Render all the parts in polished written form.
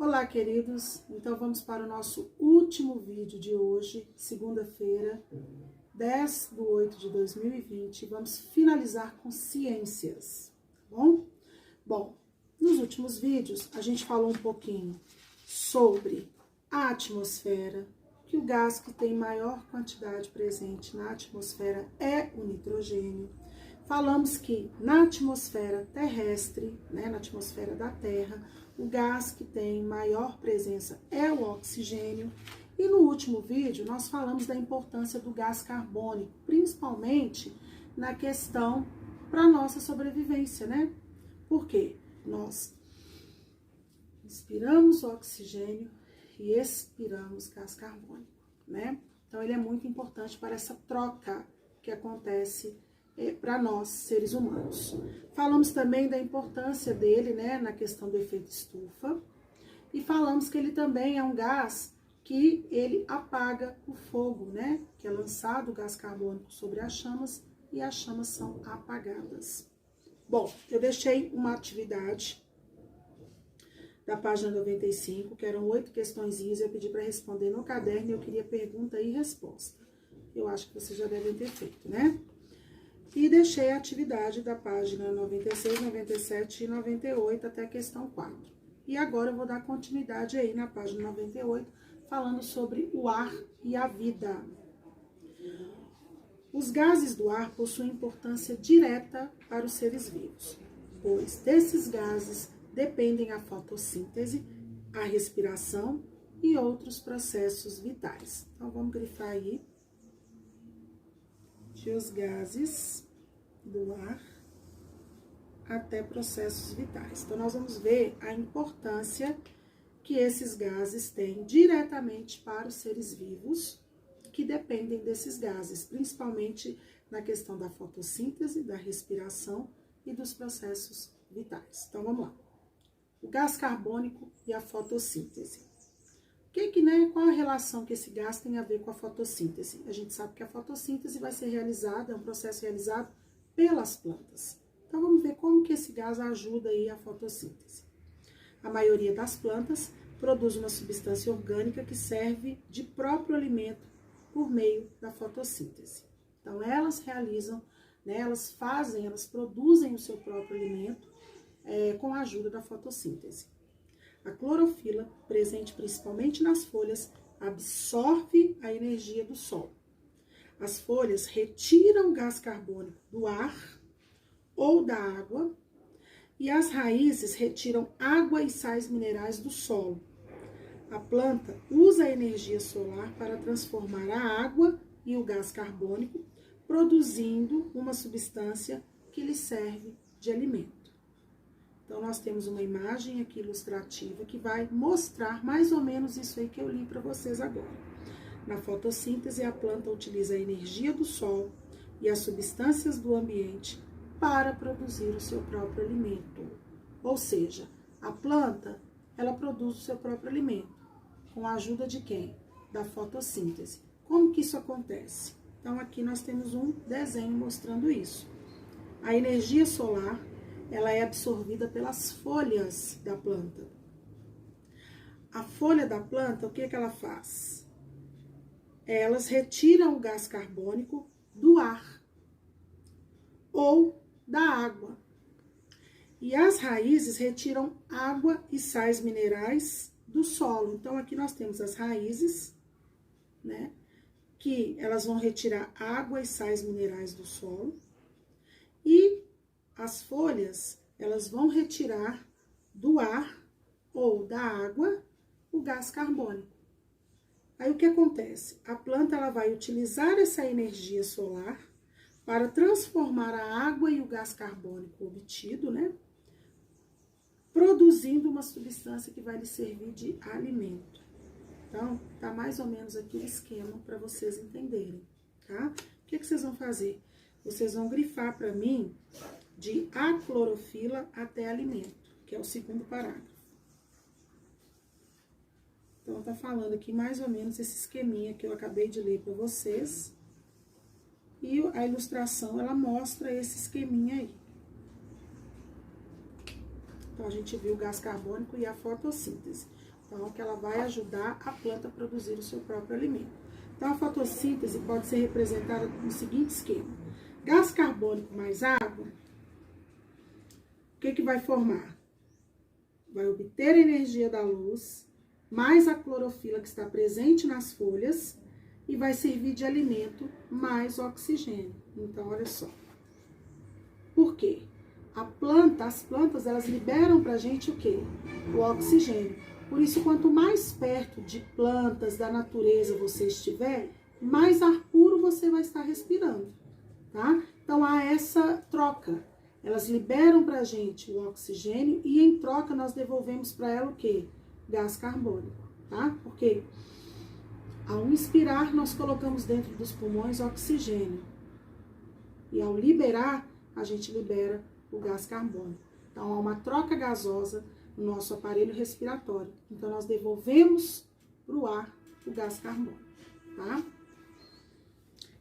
Olá, queridos! Então vamos para o nosso último vídeo de hoje, segunda-feira, 10/8/2020. Vamos finalizar com ciências, tá bom? Bom, nos últimos vídeos a gente falou um pouquinho sobre a atmosfera, que o gás que tem maior quantidade presente na atmosfera é o nitrogênio. Falamos que na atmosfera terrestre, na atmosfera da Terra, o gás que tem maior presença é o oxigênio. E no último vídeo nós falamos da importância do gás carbônico, principalmente na questão para nossa sobrevivência, né? Porque nós inspiramos oxigênio e expiramos gás carbônico, né? Então ele é muito importante para essa troca que acontece para nós, seres humanos. Falamos também da importância dele, na questão do efeito estufa, e falamos que ele também é um gás que ele apaga o fogo, que é lançado o gás carbônico sobre as chamas e as chamas são apagadas. Bom, eu deixei uma atividade da página 95, que eram 8 questõezinhas, eu pedi para responder no caderno e eu queria pergunta e resposta. Eu acho que vocês já devem ter feito, né? E deixei a atividade da página 96, 97 e 98 até a questão 4. E agora eu vou dar continuidade aí na página 98, falando sobre o ar e a vida. Os gases do ar possuem importância direta para os seres vivos, pois desses gases dependem a fotossíntese, a respiração e outros processos vitais. Então vamos grifar aí de os gases do ar até processos vitais. Então, nós vamos ver a importância que esses gases têm diretamente para os seres vivos que dependem desses gases, principalmente na questão da fotossíntese, da respiração e dos processos vitais. Então, vamos lá. O gás carbônico e a fotossíntese. Qual a relação que esse gás tem a ver com a fotossíntese? A gente sabe que a fotossíntese vai ser realizada, é um processo realizado pelas plantas. Então, vamos ver como que esse gás ajuda aí a fotossíntese. A maioria das plantas produz uma substância orgânica que serve de próprio alimento por meio da fotossíntese. Então, elas realizam, elas produzem o seu próprio alimento com a ajuda da fotossíntese. A clorofila, presente principalmente nas folhas, absorve a energia do sol. As folhas retiram gás carbônico do ar ou da água e as raízes retiram água e sais minerais do solo. A planta usa a energia solar para transformar a água e o gás carbônico, produzindo uma substância que lhe serve de alimento. Então, nós temos uma imagem aqui ilustrativa que vai mostrar mais ou menos isso aí que eu li para vocês agora. Na fotossíntese, a planta utiliza a energia do sol e as substâncias do ambiente para produzir o seu próprio alimento. Ou seja, a planta, ela produz o seu próprio alimento. Com a ajuda de quem? Da fotossíntese. Como que isso acontece? Então, aqui nós temos um desenho mostrando isso. A energia solar, ela é absorvida pelas folhas da planta. A folha da planta, o que ela faz? Elas retiram o gás carbônico do ar ou da água. E as raízes retiram água e sais minerais do solo. Então, aqui nós temos as raízes, que elas vão retirar água e sais minerais do solo. E as folhas, elas vão retirar do ar ou da água o gás carbônico. Aí, o que acontece? A planta ela vai utilizar essa energia solar para transformar a água e o gás carbônico obtido, produzindo uma substância que vai lhe servir de alimento. Então, tá mais ou menos aqui o esquema para vocês entenderem, tá? O que vocês vão fazer? Vocês vão grifar para mim de a clorofila até alimento, que é o segundo parágrafo. Então, tá falando aqui mais ou menos esse esqueminha que eu acabei de ler para vocês. E a ilustração, ela mostra esse esqueminha aí. Então, a gente viu o gás carbônico e a fotossíntese. Então, que ela vai ajudar a planta a produzir o seu próprio alimento. Então, a fotossíntese pode ser representada no seguinte esquema. Gás carbônico mais água, o que vai formar? Vai obter a energia da luz, mais a clorofila que está presente nas folhas, e vai servir de alimento, mais oxigênio. Então, olha só. Por quê? As plantas, elas liberam pra gente o quê? O oxigênio. Por isso, quanto mais perto de plantas, da natureza você estiver, mais ar puro você vai estar respirando, tá? Então, há essa troca. Elas liberam pra gente o oxigênio e, em troca, nós devolvemos para ela o quê? Gás carbônico, tá? Porque ao inspirar, nós colocamos dentro dos pulmões oxigênio. E ao liberar, a gente libera o gás carbônico. Então, há uma troca gasosa no nosso aparelho respiratório. Então, nós devolvemos para o ar o gás carbônico, tá?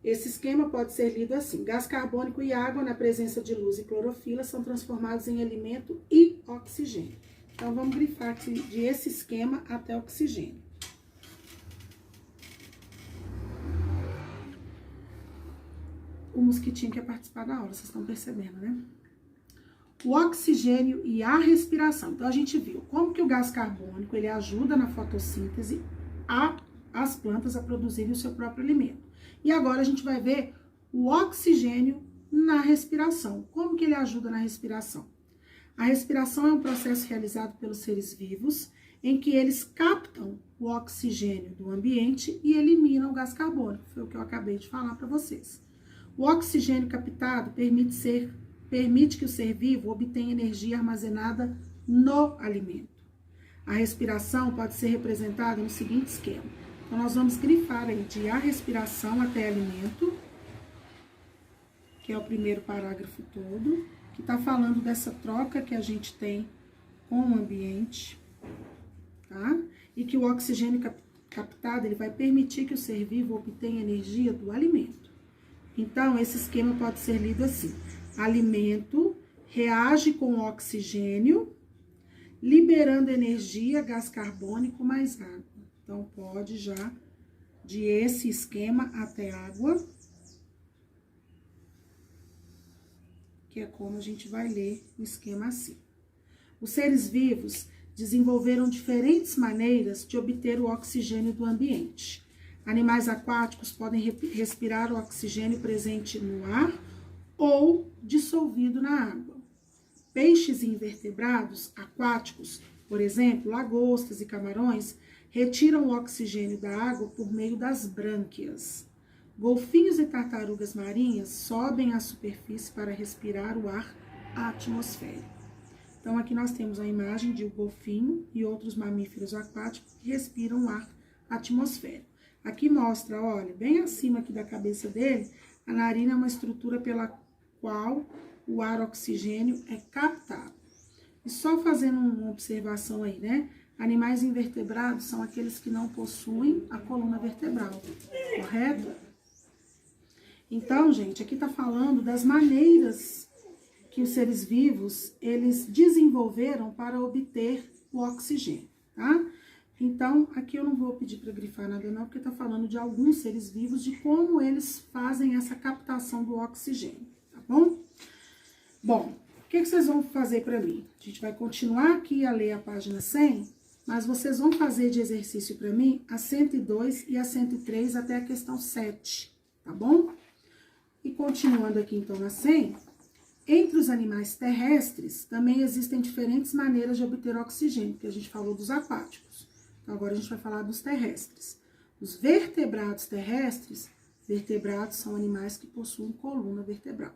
Esse esquema pode ser lido assim. Gás carbônico e água, na presença de luz e clorofila, são transformados em alimento e oxigênio. Então, vamos grifar aqui de esse esquema até oxigênio. O mosquitinho quer participar da aula, vocês estão percebendo, né? O oxigênio e a respiração. Então, a gente viu como que o gás carbônico, ele ajuda na fotossíntese as plantas a produzirem o seu próprio alimento. E agora a gente vai ver o oxigênio na respiração. Como que ele ajuda na respiração? A respiração é um processo realizado pelos seres vivos, em que eles captam o oxigênio do ambiente e eliminam o gás carbônico. Foi o que eu acabei de falar para vocês. O oxigênio captado permite que o ser vivo obtenha energia armazenada no alimento. A respiração pode ser representada no seguinte esquema. Então, nós vamos grifar aí de a respiração até alimento, que é o primeiro parágrafo todo, que está falando dessa troca que a gente tem com o ambiente, tá? E que o oxigênio captado, ele vai permitir que o ser vivo obtenha energia do alimento. Então, esse esquema pode ser lido assim. Alimento reage com oxigênio, liberando energia, gás carbônico mais água. Então, pode já de esse esquema até água, que é como a gente vai ler o esquema assim. Os seres vivos desenvolveram diferentes maneiras de obter o oxigênio do ambiente. Animais aquáticos podem respirar o oxigênio presente no ar ou dissolvido na água. Peixes e invertebrados aquáticos, por exemplo, lagostas e camarões, retiram o oxigênio da água por meio das brânquias. Golfinhos e tartarugas marinhas sobem à superfície para respirar o ar atmosférico. Então, aqui nós temos a imagem de um golfinho e outros mamíferos aquáticos que respiram o ar atmosférico. Aqui mostra, olha, bem acima aqui da cabeça dele, a narina é uma estrutura pela qual o ar oxigênio é captado. E só fazendo uma observação aí, né? Animais invertebrados são aqueles que não possuem a coluna vertebral, correto? Então, gente, aqui tá falando das maneiras que os seres vivos, eles desenvolveram para obter o oxigênio, tá? Então, aqui eu não vou pedir para grifar nada não, porque tá falando de alguns seres vivos, de como eles fazem essa captação do oxigênio, tá bom? Bom, o que vocês vão fazer para mim? A gente vai continuar aqui a ler a página 100, mas vocês vão fazer de exercício para mim a 102 e a 103 até a questão 7, tá bom? E continuando aqui então na 100, entre os animais terrestres também existem diferentes maneiras de obter oxigênio, que a gente falou dos aquáticos. Então agora a gente vai falar dos terrestres. Os vertebrados terrestres, vertebrados são animais que possuem coluna vertebral.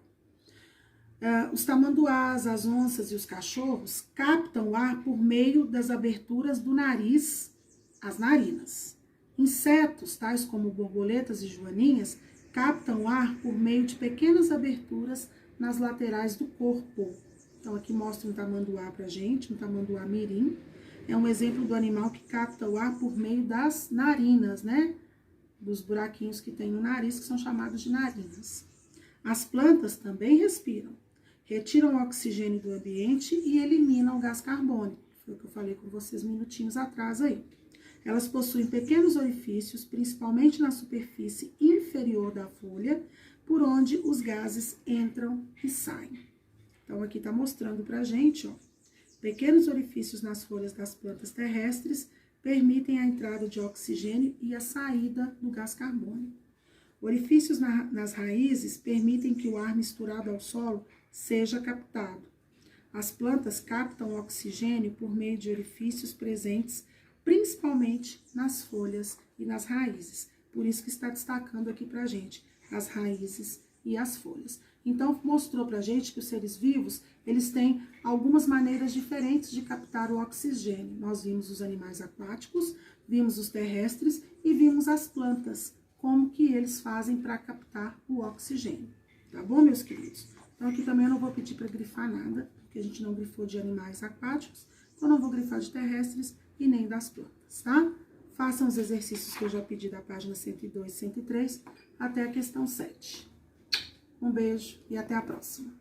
Os tamanduás, as onças e os cachorros captam o ar por meio das aberturas do nariz, as narinas. Insetos, tais como borboletas e joaninhas, captam o ar por meio de pequenas aberturas nas laterais do corpo. Então, aqui mostra um tamanduá pra gente, um tamanduá mirim. É um exemplo do animal que capta o ar por meio das narinas, né? Dos buraquinhos que tem no nariz, que são chamados de narinas. As plantas também respiram. Retiram o oxigênio do ambiente e eliminam o gás carbônico. Foi o que eu falei com vocês minutinhos atrás aí. Elas possuem pequenos orifícios, principalmente na superfície inferior da folha, por onde os gases entram e saem. Então, aqui tá mostrando pra gente, ó, pequenos orifícios nas folhas das plantas terrestres permitem a entrada de oxigênio e a saída do gás carbônico. Orifícios nas raízes permitem que o ar misturado ao solo seja captado. As plantas captam oxigênio por meio de orifícios presentes principalmente nas folhas e nas raízes. Por isso que está destacando aqui pra gente as raízes e as folhas. Então, mostrou pra gente que os seres vivos, eles têm algumas maneiras diferentes de captar o oxigênio. Nós vimos os animais aquáticos, vimos os terrestres e vimos as plantas, como que eles fazem para captar o oxigênio. Tá bom, meus queridos? Então, aqui também eu não vou pedir para grifar nada, porque a gente não grifou de animais aquáticos, então não vou grifar de terrestres e nem das plantas, tá? Façam os exercícios que eu já pedi da página 102 e 103 até a questão 7. Um beijo e até a próxima.